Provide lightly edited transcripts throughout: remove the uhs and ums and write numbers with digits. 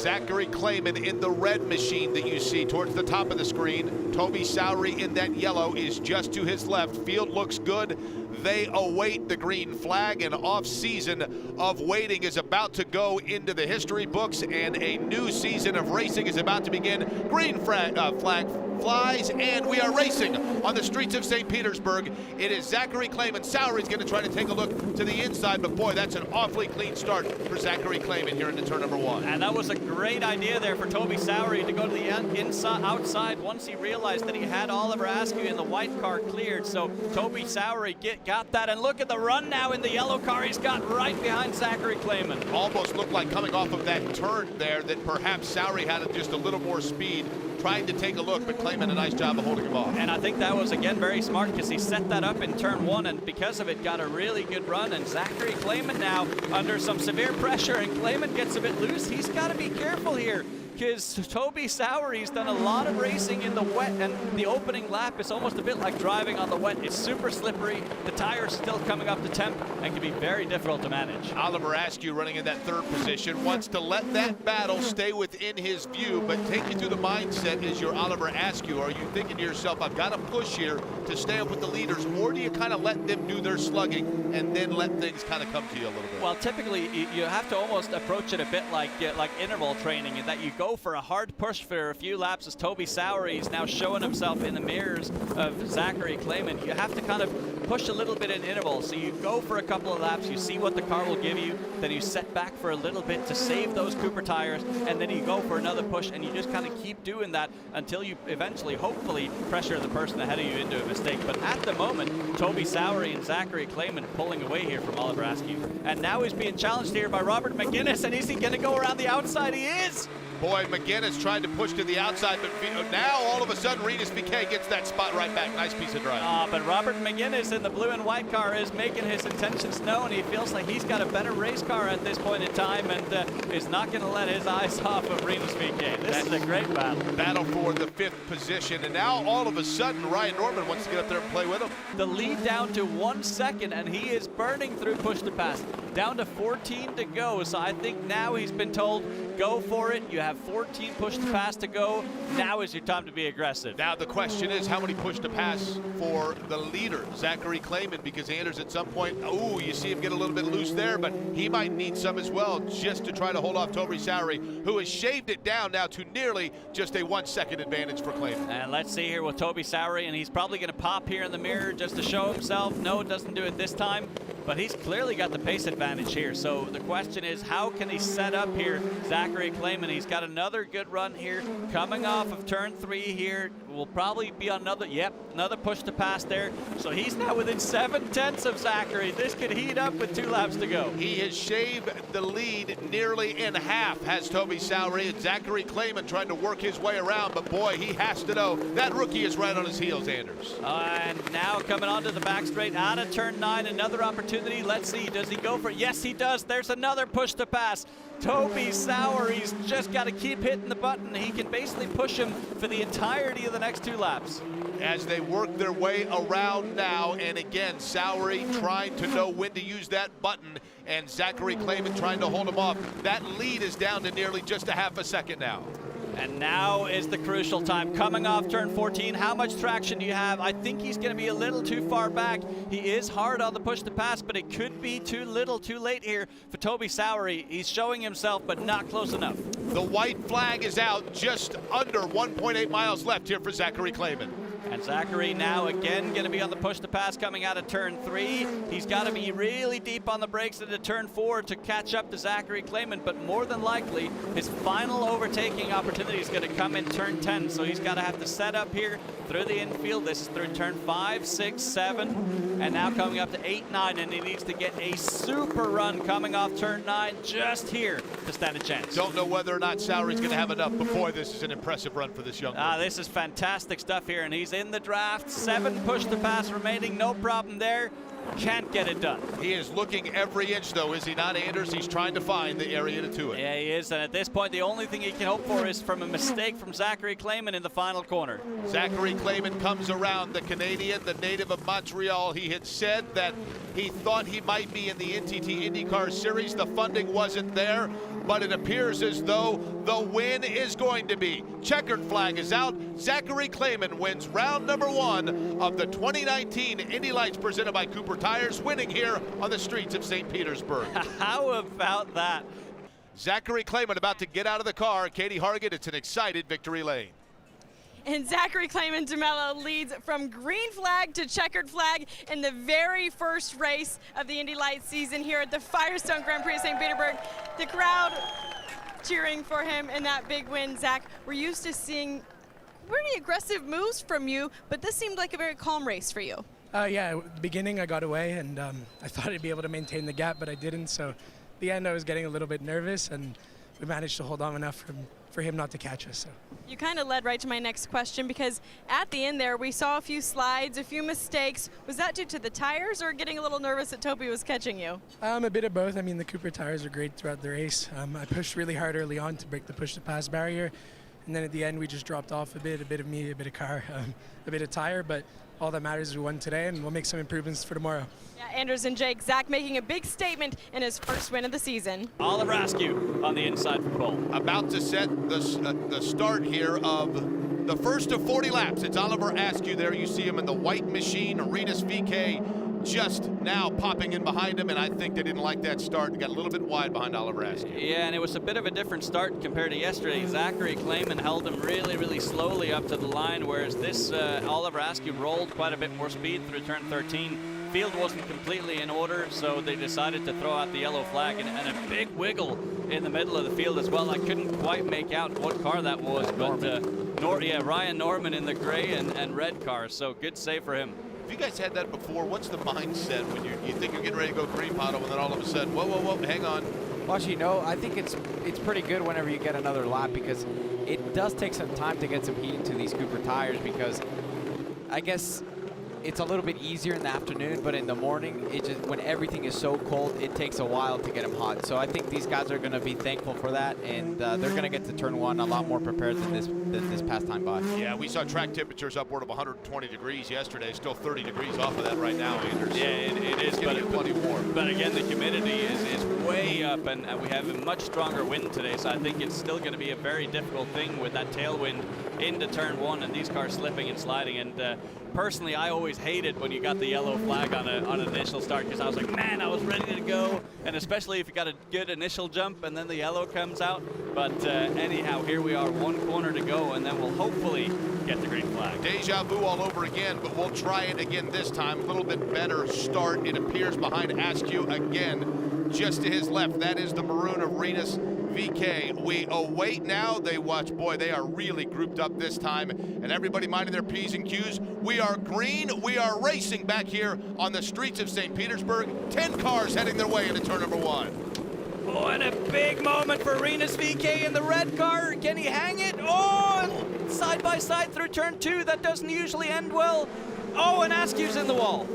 Zachary Clayman in the red machine that you see towards the top of the screen. Toby Sowery in that yellow is just to his left. Field looks good. They await the green flag. An off-season of waiting is about to go into the history books, and a new season of racing is about to begin. Green flag flies, and we are racing on the streets of St. Petersburg. It is Zachary Clayman. Sowery's going to try to take a look to the inside, but boy, that's an awfully clean start for Zachary Clayman here into turn number 1. And that was a great idea there for Toby Sowery to go to the outside once he realized that he had Oliver Askew in the white car cleared. So Toby Sowery got that, and look at the run now in the yellow car he's got right behind Zachary Clayman. Almost looked like coming off of that turn there that perhaps Sowery had just a little more speed, trying to take a look, but Clayman a nice job of holding him off. And I think that was, again, very smart because he set that up in turn 1, and because of it, got a really good run. And Zachary Clayman now under some severe pressure, and Clayman gets a bit loose. He's got to be careful here, because Toby Sowery's done a lot of racing in the wet, and the opening lap is almost a bit like driving on the wet. It's super slippery. The tire's still coming up to temp and can be very difficult to manage. Oliver Askew running in that third position wants to let that battle stay within his view, but take you through the mindset as your Oliver Askew. Are you thinking to yourself, I've got to push here to stay up with the leaders, or do you kind of let them do their slugging and then let things kind of come to you a little bit? Well, typically you have to almost approach it a bit like interval training, in that you go for a hard push for a few laps, as Toby Sowery is now showing himself in the mirrors of Zachary Clayman. You have to kind of push a little bit in intervals. So you go for a couple of laps, you see what the car will give you, then you set back for a little bit to save those Cooper tires, and then you go for another push, and you just kind of keep doing that until you eventually, hopefully, pressure the person ahead of you into a mistake. But at the moment, Toby Sowery and Zachary Clayman pulling away here from Oliver Askew. And now he's being challenged here by Robert McGuinness, and is he going to go around the outside? He is! Boy, McGuinness tried to push to the outside, but now all of a sudden Rinus VeeKay gets that spot right back. Nice piece of driving. But Robert McGuinness in the blue and white car is making his intentions known. He feels like he's got a better race car at this point in time, and is not going to let his eyes off of Rinus VeeKay. This is a great battle. Battle for the 5th position, and now all of a sudden Ryan Norman wants to get up there and play with him. The lead down to 1 second, and he is burning through push to pass. Down to 14 to go, so I think now he's been told, go for it. You have 14 push to pass to go. Now is your time to be aggressive. Now the question is, how many push to pass for the leader, Zachary Clayman, because Anders at some point, you see him get a little bit loose there, but he might need some as well just to try to hold off Toby Sowery, who has shaved it down now to nearly just a 1 second advantage for Clayman. And let's see here with Toby Sowery, and he's probably going to pop here in the mirror just to show himself. No, doesn't do it this time, but he's clearly got the pace advantage here. So the question is, how can he set up here Zachary Clayman? He's got another good run here, coming off of turn 3 here. Will probably be another push to pass there. So he's now within 7/10 of Zachary. This could heat up with 2 laps to go. He has shaved the lead nearly in half, has Toby Sowery, and Zachary Clayman trying to work his way around, but boy, he has to know that rookie is right on his heels, Anders. And now coming onto the back straight out of turn 9, another opportunity. Let's see, does he go for it? Yes, he does. There's another push to pass. Toby Sowery's just got to keep hitting the button. He can basically push him for the entirety of the next 2 laps. As they work their way around now, and again, Sowery trying to know when to use that button, and Zachary Clayman trying to hold him off. That lead is down to nearly just a half a second now. And now is the crucial time. Coming off turn 14, how much traction do you have? I think he's going to be a little too far back. He is hard on the push to pass, but it could be too little, too late here for Toby Sowery. He's showing himself, but not close enough. The white flag is out, just under 1.8 miles left here for Zachary Clayman. And Zachary now again going to be on the push to pass coming out of turn 3. He's got to be really deep on the brakes into turn 4 to catch up to Zachary Clayman, but more than likely his final overtaking opportunity is going to come in turn 10. So he's got to have to set up here through the infield. This is through turn 5, 6, 7, and now coming up to 8, 9, and he needs to get a super run coming off turn 9 just here to stand a chance. Don't know whether or not Sowery's going to have enough, but boy, this is an impressive run for this young man. This is fantastic stuff here, and he's in the draft. 7 push to pass remaining, no problem there. Can't get it done. He is looking every inch, though, is he not, Anders? He's trying to find the area to do it. Yeah, he is, and at this point, the only thing he can hope for is from a mistake from Zachary Clayman in the final corner. Zachary Clayman comes around, the Canadian, the native of Montreal. He had said that He thought he might be in the NTT IndyCar Series. The funding wasn't there, but it appears as though the win is going to be. Checkered flag is out. Zachary Clayman wins round number 1 of the 2019 Indy Lights presented by Cooper Tires, winning here on the streets of St. Petersburg. How about that? Zachary Clayman about to get out of the car. Katie Hargett, it's an excited victory lane. And Zachary Clayman DeMello leads from green flag to checkered flag in the very first race of the Indy Lights season here at the Firestone Grand Prix of St. Petersburg. The crowd cheering for him in that big win. Zach, we're used to seeing pretty aggressive moves from you, but this seemed like a very calm race for you. Yeah, at the beginning I got away, and I thought I'd be able to maintain the gap, but I didn't. So at the end I was getting a little bit nervous, and we managed to hold on enough for him not to catch us. So. You kind of led right to my next question, because at the end there we saw a few slides, a few mistakes. Was that due to the tires or getting a little nervous that Toby was catching you? A bit of both. I mean, the Cooper tires are great throughout the race. I pushed really hard early on to break the push-to-pass barrier, and then at the end we just dropped off a bit of me, a bit of car, a bit of tire, but all that matters is we won today, and we'll make some improvements for tomorrow. Yeah, Anders and Jake, Zach making a big statement in his first win of the season. Oliver Askew on the inside for pole. About to set the start here of the first of 40 laps. It's Oliver Askew there. You see him in the white machine. Arenas VK just now popping in behind him, and I think they didn't like that start and got a little bit wide behind Oliver Askew. Yeah, and it was a bit of a different start compared to yesterday. Zachary Clayman held him really, really slowly up to the line, whereas this Oliver Askew rolled quite a bit more speed through turn 13. Field wasn't completely in order, so they decided to throw out the yellow flag, and a big wiggle in the middle of the field as well. I couldn't quite make out what car that was, but Ryan Norman in the gray and red car, so good save for him. Have you guys had that before? What's the mindset when you think you're getting ready to go green Pato, and then all of a sudden, whoa, hang on. Well, actually, no, I think it's pretty good whenever you get another lap, because it does take some time to get some heat into these Cooper tires, because I guess it's a little bit easier in the afternoon, but in the morning, when everything is so cold, it takes a while to get them hot. So I think these guys are going to be thankful for that, and they're going to get to turn 1 a lot more prepared than this past time by. Yeah, we saw track temperatures upward of 120 degrees yesterday. Still 30 degrees off of that right now, Anders. Yeah, it is, but it's plenty warm. But again, the humidity is way up, and we have a much stronger wind today, so I think it's still going to be a very difficult thing with that tailwind into turn 1 and these cars slipping and sliding. And personally, I always hated when you got the yellow flag on an initial start, because I was like, man, I was ready to go. And especially if you got a good initial jump and then the yellow comes out. But anyhow, here we are, 1 corner to go, and then we'll hopefully get the green flag. Deja vu all over again, but we'll try it again this time. A little bit better start. It appears behind Askew again, just to his left. That is the maroon of Arenas VK. We await now. They watch. Boy, they are really grouped up this time, and everybody minding their P's and Q's. We are green. We are racing back here on the streets of St. Petersburg. 10 cars heading their way into turn number 1. Oh, and a big moment for Arenas VK in the red car. Can he hang it? Oh, side by side through turn 2. That doesn't usually end well. Oh, and Askew's in the wall.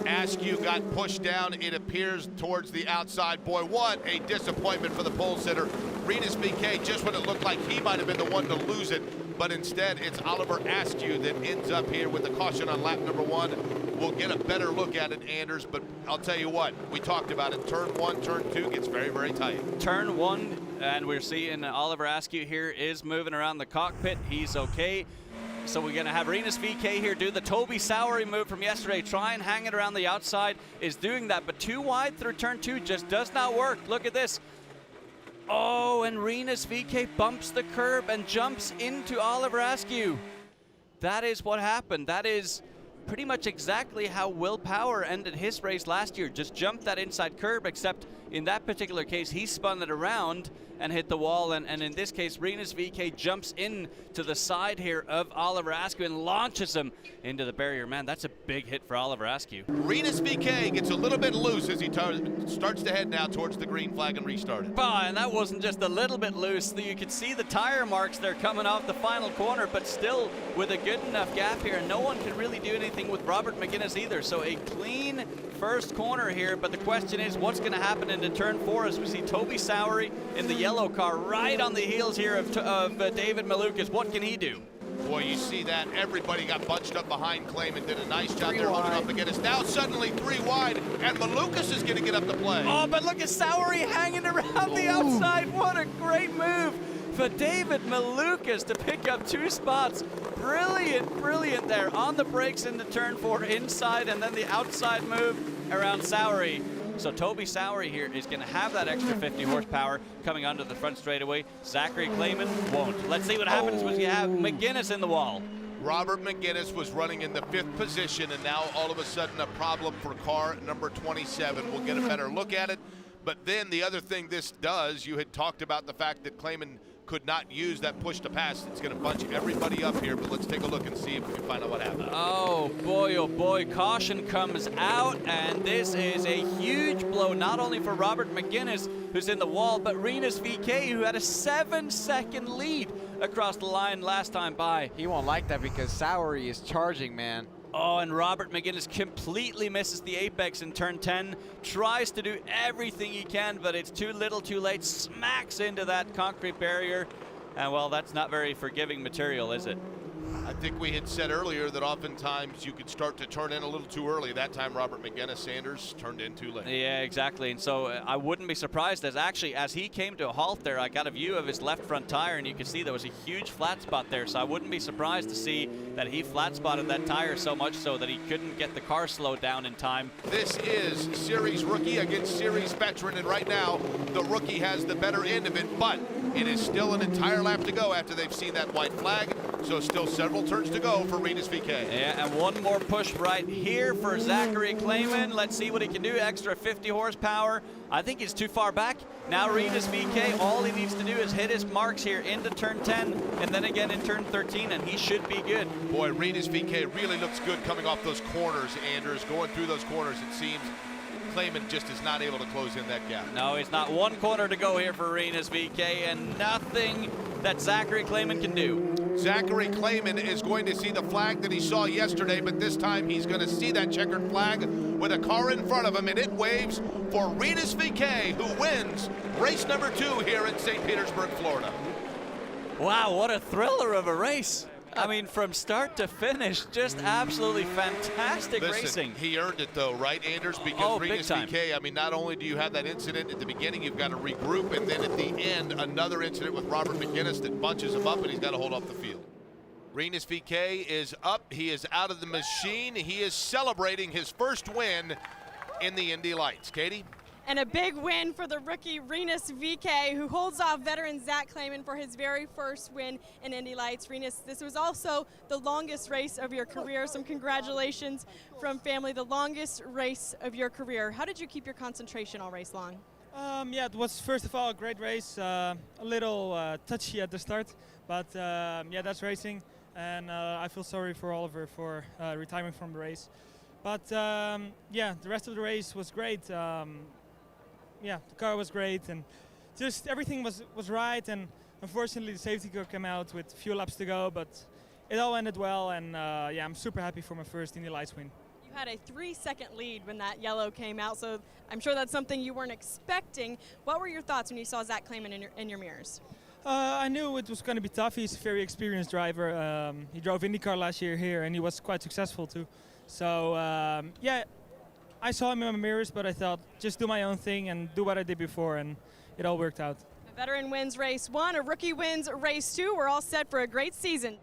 Askew got pushed down, it appears, towards the outside. Boy, what a disappointment for the pole sitter. Arenas VK, just when it looked like he might have been the one to lose it, but instead it's Oliver Askew that ends up here with the caution on lap number 1. We'll get a better look at it, Anders, but I'll tell you what, we talked about it. Turn 1, turn 2 gets very, very tight. Turn 1, and we're seeing Oliver Askew here is moving around the cockpit. He's okay. So we're going to have Arenas VK here do the Toby Sowery move from yesterday. Try and hang it around the outside. Is doing that, but too wide through turn 2 just does not work. Look at this. Oh, and Arenas VK bumps the curb and jumps into Oliver Askew. That is what happened. That is pretty much exactly how Will Power ended his race last year. Just jumped that inside curb, except in that particular case, he spun it around and hit the wall, and in this case, Arenas VK jumps in to the side here of Oliver Askew and launches him into the barrier. Man, that's a big hit for Oliver Askew. Arenas VK gets a little bit loose as he starts to head now towards the green flag and restart it. And that wasn't just a little bit loose. You could see the tire marks there coming off the final corner, but still with a good enough gap here, and no one can really do anything with Robert McGuinness either. So a clean first corner here, but the question is what's going to happen into turn 4 as we see Toby Sowery in the yellow car right on the heels here of David Malukas. What can he do? Boy, you see that. Everybody got bunched up behind Clayman. Did a nice job Three there holding wide. up McGinnis. Now suddenly 3 wide, and Malukas is going to get up to play. Oh, but look at Sowery hanging around the outside. What a great move for David Malukas to pick up 2 spots. Brilliant, brilliant there on the brakes into turn 4 inside, and then the outside move around Sowery. So Toby Sowery here is going to have that extra 50 horsepower coming onto the front straightaway. Zachary Clayman won't. Let's see what happens when you have McGinnis in the wall. Robert McGinnis was running in the 5th position, and now all of a sudden a problem for car number 27. We'll get a better look at it. But then the other thing this does, you had talked about the fact that Clayman could not use that push to pass. It's going to bunch everybody up here, but let's take a look and see if we can find out what happened. Oh boy, caution comes out, and this is a huge blow, not only for Robert McGinnis, who's in the wall, but Rinus VK, who had a 7-second lead across the line last time by. He won't like that because Sowery is charging, man. Oh, and Robert McGinnis completely misses the apex in turn 10, tries to do everything he can, but it's too little too late, smacks into that concrete barrier, and well, that's not very forgiving material, is it? I think we had said earlier that oftentimes you could start to turn in a little too early. That time Robert McGinnis Sanders turned in too late. Yeah, exactly, and so I wouldn't be surprised as he came to a halt there, I got a view of his left front tire, and you can see there was a huge flat spot there, so I wouldn't be surprised to see that he flat spotted that tire so much so that he couldn't get the car slowed down in time. This is series rookie against series veteran, and right now the rookie has the better end of it, but it is still an entire lap to go after they've seen that white flag, so still several turns to go for Rinus VK. Yeah, and one more push right here for Zachary Clayman. Let's see what he can do. Extra 50 horsepower. I think he's too far back. Now Rinus VK, all he needs to do is hit his marks here into turn 10 and then again in turn 13, and he should be good. Boy, Rinus VK really looks good coming off those corners, Anders. Going through those corners, it seems Clayman just is not able to close in that gap. No, he's not. One corner to go here for Rinus VK, and nothing that Zachary Clayman can do. Zachary Clayman is going to see the flag that he saw yesterday, but this time he's going to see that checkered flag with a car in front of him, and it waves for Rinus VK, who wins race number 2 here in St. Petersburg, Florida. Wow, what a thriller of a race. I mean, from start to finish, just absolutely fantastic racing. He earned it though, right, Anders? Because big Rinus time. VK, I mean, not only do you have that incident at the beginning, you've got to regroup, and then at the end, another incident with Robert McGinnis that bunches him up, and he's got to hold off the field. Rinus VK is up. He is out of the machine. He is celebrating his first win in the Indy Lights. Katie? And a big win for the rookie Rinus VK, who holds off veteran Zach Clayman for his very first win in Indy Lights. Rinus, this was also the longest race of your career. Some congratulations from family, the longest race of your career. How did you keep your concentration all race long? Yeah, it was first of all a great race, a little touchy at the start, but yeah, that's racing, and I feel sorry for Oliver for retiring from the race. But yeah, the rest of the race was great. Yeah, the car was great, and just everything was right, and unfortunately the safety car came out with a few laps to go, but it all ended well, and yeah, I'm super happy for my first Indy Lights win. You had a 3-second lead when that yellow came out, so I'm sure that's something you weren't expecting. What were your thoughts when you saw Zach Clayman in your mirrors? I knew it was going to be tough. He's a very experienced driver. He drove IndyCar last year here, and he was quite successful too. So yeah, I saw him in my mirrors, but I thought just do my own thing and do what I did before, and it all worked out. A veteran wins race 1, a rookie wins race 2. We're all set for a great season.